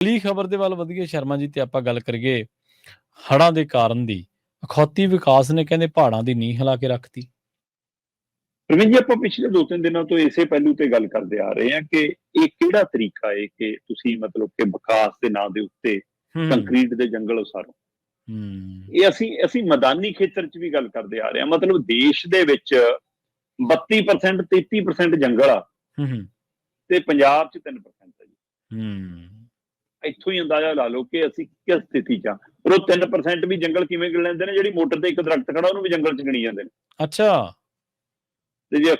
ਅਗਲੀ ਖਬਰ ਦੇ ਵੱਲ ਵਧੀਏ ਸ਼ਰਮਾ ਜੀ, ਤੇ ਆਪਾਂ ਗੱਲ ਕਰੀਏ ਹੜ੍ਹਾਂ ਦੇ ਕਾਰਨ ਦੀ। ਅਖੌਤੀ ਵਿਕਾਸ ਨੇ ਕਹਿੰਦੇ ਪਹਾੜਾਂ ਦੀ ਨੀਂਹ ਹਿਲਾ ਕੇ ਰੱਖਤੀ। ਪ੍ਰਵੀਨ ਜੀ, ਆਪਾਂ ਪਿਛਲੇ 2-3 ਦਿਨਾਂ ਤੋਂ ਇਸੇ ਪਹਿਲੂ ਤੇ ਗੱਲ ਕਰਦੇ ਆ ਰਹੇ ਹਾਂ ਕਿ ਇਹ ਕਿਹੜਾ ਤਰੀਕਾ ਹੈ ਕਿ ਤੁਸੀਂ ਮਤਲਬ ਕਿ ਵਿਕਾਸ ਦੇ ਨਾਂ ਦੇ ਉੱਤੇ ਕੰਕਰੀਟ ਦੇ ਜੰਗਲ ਉਸਾਰੋ। ਇਹ ਅਸੀਂ ਮੈਦਾਨੀ ਖੇਤਰ 'ਚ ਵੀ ਗੱਲ ਕਰਦੇ ਆ ਰਹੇ ਹਾਂ। ਮਤਲਬ ਦੇਸ਼ ਦੇ ਵਿੱਚ 32% 33% ਜੰਗਲ ਆ ਤੇ ਪੰਜਾਬ 'ਚ 3% ਹੈ ਜੀ। ਇੱਥੋਂ ਹੀ ਅੰਦਾਜ਼ਾ ਲਾ ਲਓ ਕਿ ਅਸੀਂ ਕਿਸ ਸਥਿਤੀ 'ਚ ਆ। ਪਰ ਉਹ 3% ਵੀ ਜੰਗਲ ਕਿਵੇਂ ਗਿਣ ਲੈਂਦੇ ਨੇ? ਜਿਹੜੀ ਮੋਟਰ ਤੇ ਇੱਕ ਦਰਖਤ ਖੜਾ ਉਹਨੂੰ ਵੀ ਜੰਗਲ 'ਚ ਗਿਣੀ ਜਾਂਦੇ ਨੇ। ਅੱਛਾ। ਤੇ ਜੇ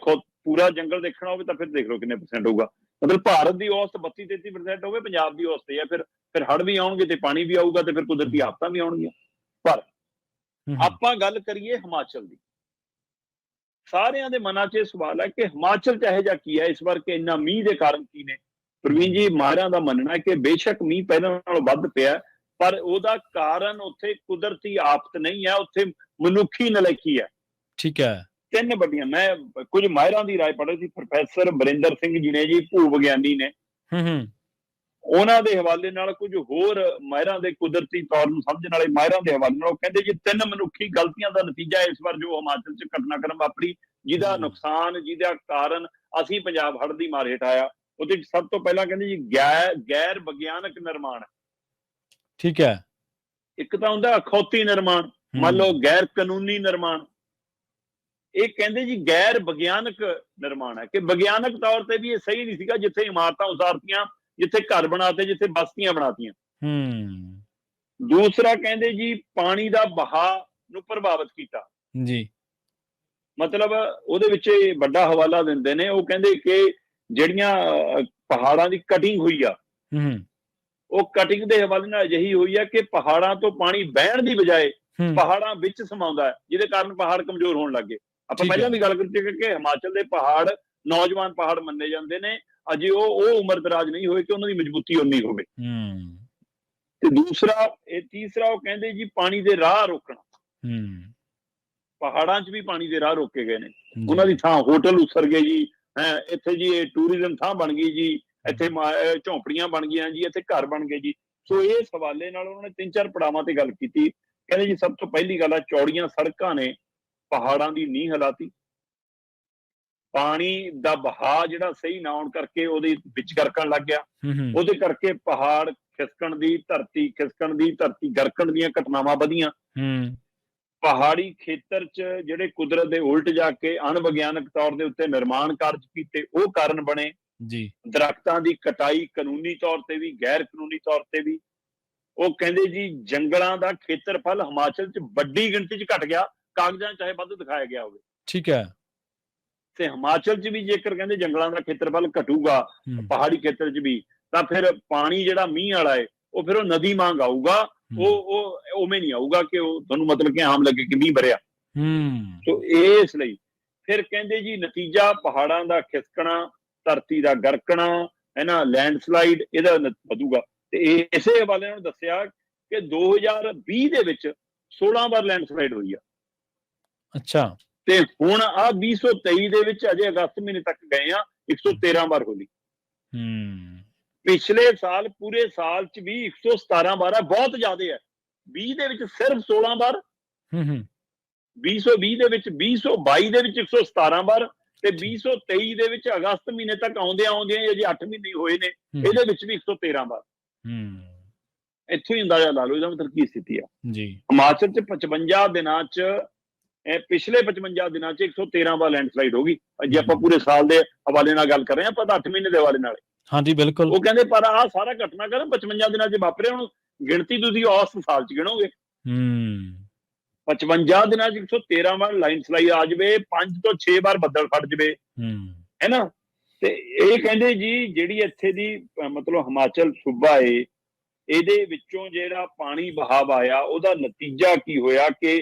ਪੂਰਾ ਜੰਗਲ ਦੇਖਣਾ ਹੋਵੇ ਤਾਂ ਫਿਰ ਦੇਖ ਲਓ ਕਿੰਨੇ % ਹੋਊਗਾ। ਮਤਲਬ ਭਾਰਤ ਦੀ ਔਸਤ 32-33% ਹੋਵੇ, ਪੰਜਾਬ ਦੀ ਔਸਤ ਇਹ ਆ। ਫਿਰ ਹੜ੍ਹ ਵੀ ਆਉਣਗੇ ਤੇ ਪਾਣੀ ਵੀ ਆਊਗਾ ਤੇ ਫਿਰ ਕੁਦਰਤੀ ਆਫਤਾਂ ਵੀ ਆਉਣਗੀਆਂ। ਪਰ ਆਪਾਂ ਗੱਲ ਕਰੀਏ ਹਿਮਾਚਲ ਦੀ। ਸਾਰਿਆਂ ਦੇ ਮਨਾਂ 'ਚ ਇਹ ਸਵਾਲ ਹੈ ਕਿ ਹਿਮਾਚਲ 'ਚ ਇਹੋ ਜਿਹਾ ਕੀ ਹੈ ਇਸ ਵਾਰ ਕਿ ਇੰਨਾ ਮੀਂਹ ਦੇ ਕਾਰਨ ਕੀ ਨੇ? ਪ੍ਰਵੀਨ ਜੀ, ਮਾਹਿਰਾਂ ਦਾ ਮੰਨਣਾ ਹੈ ਕਿ ਬੇਸ਼ੱਕ ਮੀਂਹ ਪਹਿਲਾਂ ਨਾਲੋਂ ਵੱਧ ਪਿਆ, ਪਰ ਉਹਦਾ ਕਾਰਨ ਉੱਥੇ ਕੁਦਰਤੀ ਆਫਤ ਨਹੀਂ ਹੈ, ਉੱਥੇ ਮਨੁੱਖੀ ਨਲਾਇਕੀ ਹੈ। ਠੀਕ ਹੈ। 3 ਵੱਡੀਆਂ, ਮੈਂ ਕੁਝ ਮਾਹਿਰਾਂ ਦੀ ਰਾਏ ਪੜ੍ਹੀ ਸੀ। ਪ੍ਰੋਫੈਸਰ ਬਰਿੰਦਰ ਸਿੰਘ ਜੀ ਨੇ ਜੀ, ਭੂ ਵਿਗਿਆਨੀ ਨੇ, ਉਹਨਾਂ ਦੇ ਹਵਾਲੇ ਨਾਲ ਕੁਝ ਹੋਰ ਮਾਹਿਰਾਂ ਦੇ ਕੁਦਰਤੀ ਤੌਰ ਨੂੰ ਸਮਝਣ ਵਾਲੇ ਮਾਹਿਰਾਂ ਦੇ ਹਵਾਲੇ ਨਾਲ ਉਹ ਕਹਿੰਦੇ ਜੀ 3 ਮਨੁੱਖੀ ਗਲਤੀਆਂ ਦਾ ਨਤੀਜਾ ਇਸ ਵਾਰ ਜੋ ਹਿਮਾਚਲ 'ਚ ਘਟਨਾਕ੍ਰਮ ਵਾਪਰੀ, ਜਿਹਦਾ ਨੁਕਸਾਨ, ਜਿਹਦਾ ਕਾਰਨ ਅਸੀਂ ਪੰਜਾਬ ਹੜ੍ਹ ਦੀ ਮਾਰ ਹੇਠ ਆਇਆ। ਉਹਦੇ 'ਚ ਸਭ ਤੋਂ ਪਹਿਲਾਂ ਕਹਿੰਦੇ ਜੀ ਗੈਰ ਵਿਗਿਆਨਕ ਨਿਰਮਾਣ। ਠੀਕ ਹੈ। ਇੱਕ ਤਾਂ ਹੁੰਦਾ ਅਖੌਤੀ ਨਿਰਮਾਣ, ਮੰਨ ਲਓ ਗੈਰ ਕਾਨੂੰਨੀ ਨਿਰਮਾਣ। ਇਹ ਕਹਿੰਦੇ ਜੀ ਗੈਰ ਵਿਗਿਆਨਕ ਨਿਰਮਾਣ ਹੈ, ਕਿ ਵਿਗਿਆਨਕ ਤੌਰ ਤੇ ਵੀ ਇਹ ਸਹੀ ਨਹੀਂ ਸੀਗਾ। ਜਿੱਥੇ ਇਮਾਰਤਾਂ ਉਸਾਰਤੀਆਂ, ਜਿੱਥੇ ਘਰ ਬਣਾਤੇ, ਜਿੱਥੇ ਬਸਤੀਆਂ ਬਣਾਤੀਆਂ। ਦੂਸਰਾ ਕਹਿੰਦੇ ਜੀ ਪਾਣੀ ਦਾ ਵਹਾਅ ਨੂੰ ਪ੍ਰਭਾਵਿਤ ਕੀਤਾ ਜੀ। ਮਤਲਬ ਉਹਦੇ ਵਿੱਚ ਵੱਡਾ ਹਵਾਲਾ ਦਿੰਦੇ ਨੇ, ਉਹ ਕਹਿੰਦੇ ਕਿ ਜਿਹੜੀਆਂ ਪਹਾੜਾਂ ਦੀ ਕਟਿੰਗ ਹੋਈ ਆ, ਉਹ ਕਟਿੰਗ ਦੇ ਹਵਾਲੇ ਨਾਲ ਅਜਿਹੀ ਹੋਈ ਆ ਕਿ ਪਹਾੜਾਂ ਤੋਂ ਪਾਣੀ ਬਹਿਣ ਦੀ ਬਜਾਏ ਪਹਾੜਾਂ ਵਿੱਚ ਸਮਾਉਂਦਾ ਹੈ, ਜਿਹਦੇ ਕਾਰਨ ਪਹਾੜ ਕਮਜ਼ੋਰ ਹੋਣ ਲੱਗੇ। ਆਪਾਂ ਪਹਿਲਾਂ ਵੀ ਗੱਲ ਕੀਤੀ ਕਿ ਹਿਮਾਚਲ ਦੇ ਪਹਾੜ ਨੌਜਵਾਨ ਪਹਾੜ ਮੰਨੇ ਜਾਂਦੇ ਨੇ, ਅਜੇ ਉਹ ਉਮਰ ਦਰਾਜ ਨਹੀਂ ਹੋਏ ਕਿ ਉਹਨਾਂ ਦੀ ਮਜ਼ਬੂਤੀ ਉਨੀ ਹੋਵੇ। ਤੇ ਤੀਸਰਾ ਉਹ ਕਹਿੰਦੇ ਜੀ ਪਾਣੀ ਦੇ ਰਾਹ ਰੋਕਣਾ। ਪਹਾੜਾਂ 'ਚ ਵੀ ਪਾਣੀ ਦੇ ਰਾਹ ਰੋਕੇ ਗਏ ਨੇ, ਉਹਨਾਂ ਦੀ ਥਾਂ ਹੋਟਲ ਉਸਰ ਗਏ ਜੀ। ਇੱਥੇ ਜੀ ਇਹ ਟੂਰਿਜ਼ਮ ਥਾਂ ਬਣ ਗਈ ਜੀ, ਇੱਥੇ ਝੌਂਪੜੀਆਂ ਬਣ ਗਈਆਂ ਜੀ, ਇੱਥੇ ਘਰ ਬਣ ਗਏ ਜੀ। ਸੋ ਇਸ ਹਵਾਲੇ ਨਾਲ ਉਹਨਾਂ ਨੇ 3-4 ਪੜਾਵਾਂ ਤੇ ਗੱਲ ਕੀਤੀ। ਕਹਿੰਦੇ ਜੀ ਸਭ ਤੋਂ ਪਹਿਲੀ ਗੱਲ ਆ, ਚੌੜੀਆਂ ਸੜਕਾਂ ਨੇ ਪਹਾੜਾਂ ਦੀ ਨੀਂਹ ਹਿਲਾਤੀ। ਪਾਣੀ ਦਾ ਵਹਾਅ ਜਿਹੜਾ ਸਹੀ ਨਾ ਆਉਣ ਕਰਕੇ ਉਹਦੇ ਵਿੱਚ ਗਰਕਣ ਲੱਗ ਗਿਆ। ਉਹਦੇ ਕਰਕੇ ਪਹਾੜ ਖਿਸਕਣ ਦੀ, ਧਰਤੀ ਗਰਕਣ ਦੀਆਂ ਘਟਨਾਵਾਂ ਵਧੀਆਂ। ਪਹਾੜੀ ਖੇਤਰ 'ਚ ਜਿਹੜੇ ਕੁਦਰਤ ਦੇ ਉਲਟ ਜਾ ਕੇ ਅਣਵਿਗਿਆਨਕ ਤੌਰ ਦੇ ਉੱਤੇ ਨਿਰਮਾਣ ਕਾਰਜ ਕੀਤੇ, ਉਹ ਕਾਰਨ ਬਣੇ ਜੀ। ਦਰਖਤਾਂ ਦੀ ਕਟਾਈ ਕਾਨੂੰਨੀ ਤੌਰ ਤੇ ਵੀ, ਗੈਰ ਕਾਨੂੰਨੀ ਤੌਰ ਤੇ ਵੀ। ਉਹ ਕਹਿੰਦੇ ਜੀ ਜੰਗਲਾਂ ਦਾ ਖੇਤਰਫਲ ਹਿਮਾਚਲ 'ਚ ਵੱਡੀ ਗਿਣਤੀ 'ਚ ਘਟ ਗਿਆ, ਕਾਗਜ਼ਾਂ ਚਾਹੇ ਵੱਧ ਦਿਖਾਇਆ ਗਿਆ ਹੋਵੇ। ਠੀਕ ਹੈ। ਤੇ ਹਿਮਾਚਲ 'ਚ ਵੀ ਜੇਕਰ ਕਹਿੰਦੇ ਜੰਗਲਾਂ ਦਾ ਖੇਤਰਫਲ ਘਟੂਗਾ ਪਹਾੜੀ ਖੇਤਰ 'ਚ ਵੀ, ਤਾਂ ਫਿਰ ਪਾਣੀ ਜਿਹੜਾ ਮੀਂਹ ਵਾਲਾ ਹੈ ਉਹ ਫਿਰ ਉਹ ਨਦੀ ਵਾਂਗ ਆਊਗਾ। ਉਹ ਉਵੇਂ ਨਹੀਂ ਆਊਗਾ ਕਿ ਉਹ ਤੁਹਾਨੂੰ ਮਤਲਬ ਕਿ ਆਮ ਲੱਗੇ ਕਿ ਮੀਂਹ ਵਰਿਆ। ਸੋ ਇਸ ਲਈ ਫਿਰ ਕਹਿੰਦੇ ਜੀ ਨਤੀਜਾ ਪਹਾੜਾਂ ਦਾ ਖਿਸਕਣਾ, ਧਰਤੀ ਦਾ ਗਰਕਣਾ, ਲੈਂਡਸਲਾਈਡ, ਇਹਦਾ ਵਧੂਗਾ। ਤੇ ਇਸੇ ਹਵਾਲੇ ਨਾਲ ਦੱਸਿਆ ਕਿ 2020 ਦੇ ਵਿੱਚ 16 ਵਾਰ ਲੈਂਡਸਲਾਈਡ ਹੋਈ ਆ। ਅੱਛਾ। ਤੇ ਹੁਣ ਆ 2023 ਦੇ ਵਿੱਚ ਅਜੇ ਅਗਸਤ ਮਹੀਨੇ ਤੱਕ ਗਏ ਆ, 113 ਵਾਰ ਹੋਈ। ਪਿਛਲੇ ਸਾਲ ਪੂਰੇ ਸਾਲ 'ਚ ਵੀ 117 ਵਾਰ ਹੈ, ਬਹੁਤ ਜ਼ਿਆਦਾ ਹੈ। 20 ਦੇ ਵਿੱਚ ਸਿਰਫ 16 ਵਾਰ, 2020 ਦੇ ਵਿੱਚ, 2022 ਦੇ ਵਿੱਚ 117 ਵਾਰ, ਤੇ 2023 ਦੇ ਵਿੱਚ ਅਗਸਤ ਮਹੀਨੇ ਤੱਕ ਆਉਂਦਿਆਂ ਅਜੇ 8 ਮਹੀਨੇ ਹੋਏ ਨੇ, ਇਹਦੇ ਵਿੱਚ ਵੀ 113 ਵਾਰ। ਇੱਥੋਂ ਹੀ ਅੰਦਾਜ਼ਾ ਲਾ ਲਓ ਇਹਦਾ ਮਤਲਬ ਕੀ ਸਥਿਤੀ ਆ ਜੀ। ਹਿਮਾਚਲ 'ਚ 55 ਦਿਨਾਂ 'ਚ, ਪਿਛਲੇ 55 ਦਿਨਾਂ 'ਚ 113 ਵਾਰ ਲੈਂਡਸਲਾਈਡ ਹੋ ਗਈ। ਜੇ ਆਪਾਂ ਪੂਰੇ ਸਾਲ ਦੇ ਹਵਾਲੇ ਨਾਲ ਗੱਲ ਕਰ ਰਹੇ ਹਾਂ, ਆਪਾਂ ਤਾਂ 8 ਮਹੀਨੇ ਦੇ ਹਵਾਲੇ ਨਾਲ। ਹਾਂਜੀ ਬਿਲਕੁਲ। ਉਹ ਕਹਿੰਦੇ ਪਰ ਆਹ ਸਾਰਾ ਘਟਨਾਕ੍ਰਮ 55 ਦਿਨਾਂ 'ਚ ਵਾਪਰਿਆ। ਹੁਣ ਗਿਣਤੀ ਤੁਸੀਂ ਔਸਤ ਸਾਲ 'ਚ ਗਿਣੋਗੇ। 55 ਦਿਨਾਂ 'ਚ 113 ਵਾਰ ਲੈਂਡਸਲਾਈਡ ਆ ਜਾਵੇ, 5 ਤੋਂ 6 ਵਾਰ ਬੱਦਲ ਫਟ ਜਾਵੇ, ਹੈ ਨਾ। ਤੇ ਇਹ ਕਹਿੰਦੇ ਜੀ ਜਿਹੜੀ ਇੱਥੇ ਦੀ ਮਤਲਬ ਹਿਮਾਚਲ ਸੂਬਾ ਏ, ਇਹਦੇ ਵਿੱਚੋਂ ਜਿਹੜਾ ਪਾਣੀ ਬਹਾਵ ਆਇਆ, ਉਹਦਾ ਨਤੀਜਾ ਕੀ ਹੋਇਆ ਕਿ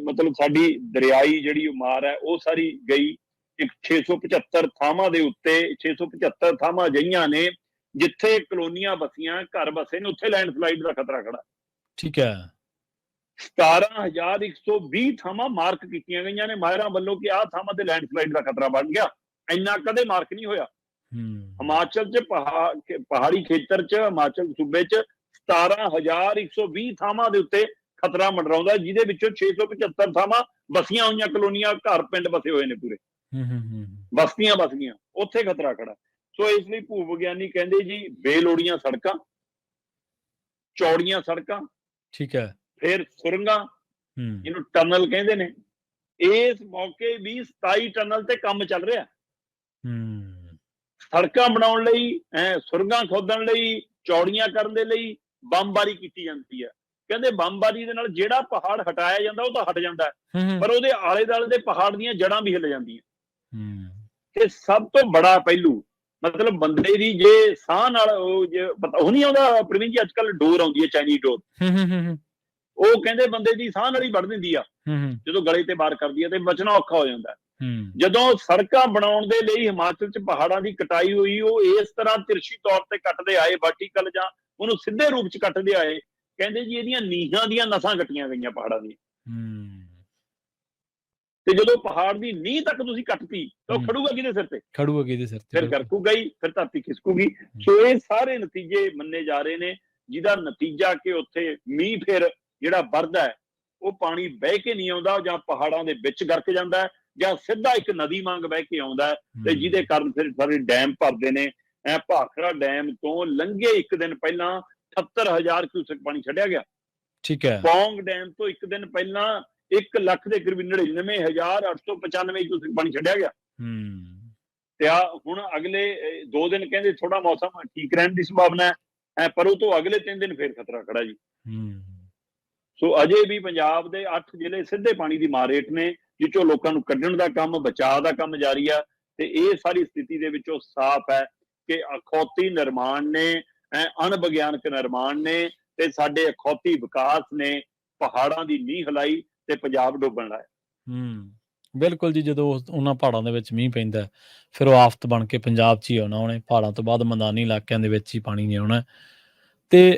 ਮਤਲਬ ਸਾਡੀ ਦਰਿਆਈ ਜਿਹੜੀ ਮਾਰ ਹੈ ਉਹ ਸਾਰੀ ਗਈ। 675 ਥਾਵਾਂ ਦੇ ਉੱਤੇ 675 ਥਾਵਾਂ ਅਜਿਹੀਆਂ ਨੇ ਜਿੱਥੇ ਕਲੋਨੀਆਂ ਬਸੀਆਂ, ਘਰ ਬਸੇ ਨੇ, ਉੱਥੇ ਲੈਂਡਸਲਾਈਡ ਦਾ ਖਤਰਾ ਖੜਾ। ਠੀਕ ਹੈ। 17,120 ਥਾਵਾਂ ਮਾਰਕ ਕੀਤੀਆਂ ਗਈਆਂ ਨੇ ਮਾਹਿਰਾਂ ਵੱਲੋਂ ਕਿ ਆਹ ਥਾਵਾਂ ਤੇ ਲੈਂਡਸਲਾਈਡ ਦਾ ਖਤਰਾ ਬਣ ਗਿਆ। ਇੰਨਾ ਕਦੇ ਮਾਰਕ ਨਹੀਂ ਹੋਇਆ। ਹਿਮਾਚਲ 'ਚ ਪਹਾੜੀ ਖੇਤਰ 'ਚ ਹਿਮਾਚਲ ਸੂਬੇ 'ਚ 17,120 ਥਾਵਾਂ ਦੇ ਉੱਤੇ ਖਤਰਾ ਮੰਡਰਾਉਂਦਾ, ਜਿਹਦੇ ਵਿੱਚੋਂ 675 ਥਾਵਾਂ ਬਸੀਆਂ ਹੋਈਆਂ ਕਲੋਨੀਆਂ, ਘਰ ਪਿੰਡ ਬਸੇ ਹੋਏ ਨੇ ਪੂਰੇ, ਬਸਤੀਆਂ ਬਸ ਗਈਆਂ, ਉੱਥੇ ਖਤਰਾ ਖੜਾ। ਸੋ ਇਸ ਲਈ ਭੂ ਵਿਗਿਆਨੀ ਕਹਿੰਦੇ ਜੀ ਬੇਲੋੜੀਆਂ ਸੜਕਾਂ, ਚੌੜੀਆਂ ਸੜਕਾਂ, ਠੀਕ ਹੈ, ਫਿਰ ਸੁਰੰਗਾਂ, ਜਿਹਨੂੰ ਟਨਲ ਕਹਿੰਦੇ ਨੇ। ਇਸ ਮੌਕੇ ਵੀ 27 ਟਨਲ ਤੇ ਕੰਮ ਚੱਲ ਰਿਹਾ। ਸੜਕਾਂ ਬਣਾਉਣ ਲਈ, ਸੁਰੰਗਾਂ ਖੋਦਣ ਲਈ, ਚੌੜੀਆਂ ਕਰਨ ਦੇ ਲਈ ਬੰਬਾਰੀ ਕੀਤੀ ਜਾਂਦੀ ਹੈ। ਕਹਿੰਦੇ ਬੰਬਾਰੀ ਦੇ ਨਾਲ ਜਿਹੜਾ ਪਹਾੜ ਹਟਾਇਆ ਜਾਂਦਾ ਉਹ ਤਾਂ ਹਟ ਜਾਂਦਾ, ਪਰ ਉਹਦੇ ਆਲੇ ਦੁਆਲੇ ਦੇ ਪਹਾੜ ਦੀਆਂ ਜੜ੍ਹਾਂ ਵੀ ਹਿੱਲ ਜਾਂਦੀਆਂ। ਤੇ ਸਭ ਤੋਂ ਬੜਾ ਪਹਿਲੂ, ਮਤਲਬ ਬੰਦੇ ਦੀ ਜੇ ਸਾਹ ਨਾਲ ਉਹ ਨਹੀਂ ਆਉਂਦਾ ਪ੍ਰਵੀਨ ਜੀ, ਅੱਜ ਕੱਲ ਡੋਰ ਆਉਂਦੀ ਹੈ ਚਾਈਨੀਜ਼ ਡੋਰ, ਉਹ ਕਹਿੰਦੇ ਬੰਦੇ ਦੀ ਸਾਹ ਨਾਲ ਹੀ ਵੱਢ ਦਿੰਦੀ ਆ, ਜਦੋਂ ਗਲੇ ਤੇ ਵਾਰ ਕਰਦੀ ਆ ਤੇ ਬਚਣਾ ਔਖਾ ਹੋ ਜਾਂਦਾ। ਜਦੋਂ ਸੜਕਾਂ ਬਣਾਉਣ ਦੇ ਲਈ ਹਿਮਾਚਲ 'ਚ ਪਹਾੜਾਂ ਦੀ ਕਟਾਈ ਹੋਈ, ਉਹ ਇਸ ਤਰ੍ਹਾਂ ਤਿਰਛੀ ਤੌਰ ਤੇ ਕੱਟਦੇ ਆਏ, ਵਰਟੀਕਲ ਜਾਂ ਉਹਨੂੰ ਸਿੱਧੇ ਰੂਪ 'ਚ ਕੱਟਦੇ ਆਏ। ਕਹਿੰਦੇ ਜੀ ਇਹਦੀਆਂ ਨੀਹਾਂ ਦੀਆਂ ਨਸਾਂ ਕੱਟੀਆਂ ਗਈਆਂ ਪਹਾੜਾਂ ਦੀਆਂ। ਤੇ ਜਦੋਂ ਪਹਾੜ ਦੀ ਨੀਂਹ ਤੱਕ ਤੁਸੀਂ ਕੱਟਤੀ ਤਾਂ ਉਹ ਖੜੂਗਾ ਕਿਹਦੇ ਸਿਰ ਤੇ? ਖੜੂਗਾ ਕਿਹਦੇ ਸਿਰ ਤੇ? ਫਿਰ ਗਰਕੂਗਾ ਹੀ, ਫਿਰ ਧਰਤੀ ਖਿਸਕੂਗੀ। ਸੋ ਇਹ ਸਾਰੇ ਨਤੀਜੇ ਮੰਨੇ ਜਾ ਰਹੇ ਨੇ, ਜਿਹਦਾ ਨਤੀਜਾ ਕਿ ਉੱਥੇ ਮੀਂਹ ਫਿਰ ਜਿਹੜਾ ਵਰਦਾ ਹੈ ਉਹ ਪਾਣੀ ਬਹਿ ਕੇ ਨਹੀਂ ਆਉਂਦਾ, ਜਾਂ ਪਹਾੜਾਂ ਦੇ ਵਿੱਚ ਗਰਕ ਜਾਂਦਾ ਹੈ, ਜਾਂ ਸਿੱਧਾ ਇੱਕ ਨਦੀ ਵਾਂਗ ਬਹਿ ਕੇ ਆਉਂਦਾ ਹੈ, ਤੇ ਜਿਹਦੇ ਕਾਰਨ ਫਿਰ ਸਾਰੇ ਡੈਮ ਭਰਦੇ ਨੇ। ਭਾਖੜਾ ਡੈਮ ਤੋਂ ਲੰਘੇ ਇੱਕ ਦਿਨ ਪਹਿਲਾਂ 78,000 ਕਿਊਸੈਕ ਪਾਣੀ ਛੱਡਿਆ ਗਿਆ। ਠੀਕ ਹੈ। ਪੌਂਗ ਡੈਮ ਤੋਂ ਇੱਕ ਦਿਨ ਪਹਿਲਾਂ 1 ਲੱਖ ਦੇ ਕਰੀਬ 99,895 ਕਿਊਸੈਕ ਪਾਣੀ ਛੱਡਿਆ ਗਿਆ। ਤੇ ਹੁਣ ਅਗਲੇ 2 ਦਿਨ ਕਹਿੰਦੇ ਥੋੜਾ ਮੌਸਮ ਠੀਕ ਰਹਿਣ ਦੀ ਸੰਭਾਵਨਾ ਹੈ, ਪਰ ਉਹ ਤੋਂ ਅਗਲੇ 3 ਦਿਨ ਫੇਰ ਖਤਰਾ ਖੜਾ ਜੀ। ਸੋ ਅਜੇ ਵੀ ਪੰਜਾਬ ਦੇ 8 ਜ਼ਿਲ੍ਹੇ ਸਿੱਧੇ ਪਾਣੀ ਦੀ ਮਾਰ ਹੇਠ ਨੇ, ਜਿੱਚੋਂ ਲੋਕਾਂ ਨੂੰ ਕੱਢਣ ਦਾ ਕੰਮ, ਬਚਾਅ ਦਾ ਕੰਮ ਜਾਰੀ ਆ। ਤੇ ਇਹ ਸਾਰੀ ਸਥਿਤੀ ਦੇ ਵਿੱਚੋਂ ਸਾਫ਼ ਹੈ ਕਿ ਅਖੌਤੀ ਨਿਰਮਾਣ ਨੇ, ਅਣਵਿਗਿਆਨਕ ਨਿਰਮਾਣ ਨੇ, ਤੇ ਸਾਡੇ ਅਖੌਤੀ ਵਿਕਾਸ ਨੇ ਪਹਾੜਾਂ ਦੀ ਨੀਂਹ ਹਿਲਾਈ ਤੇ ਪੰਜਾਬ ਡੁੱਬਣ ਲਾਇਆ। ਬਿਲਕੁਲ ਜੀ, ਜਦੋਂ ਉਹਨਾਂ ਪਹਾੜਾਂ ਦੇ ਵਿੱਚ ਮੀਂਹ ਪੈਂਦਾ ਫਿਰ ਉਹ ਆਫਤ ਬਣ ਕੇ ਪੰਜਾਬ 'ਚ ਹੀ ਆਉਣਾ ਉਹਨੇ, ਪਹਾੜਾਂ ਤੋਂ ਬਾਅਦ ਮੈਦਾਨੀ ਇਲਾਕਿਆਂ ਦੇ ਵਿੱਚ ਹੀ ਪਾਣੀ ਨਹੀਂ ਆਉਣਾ। ਤੇ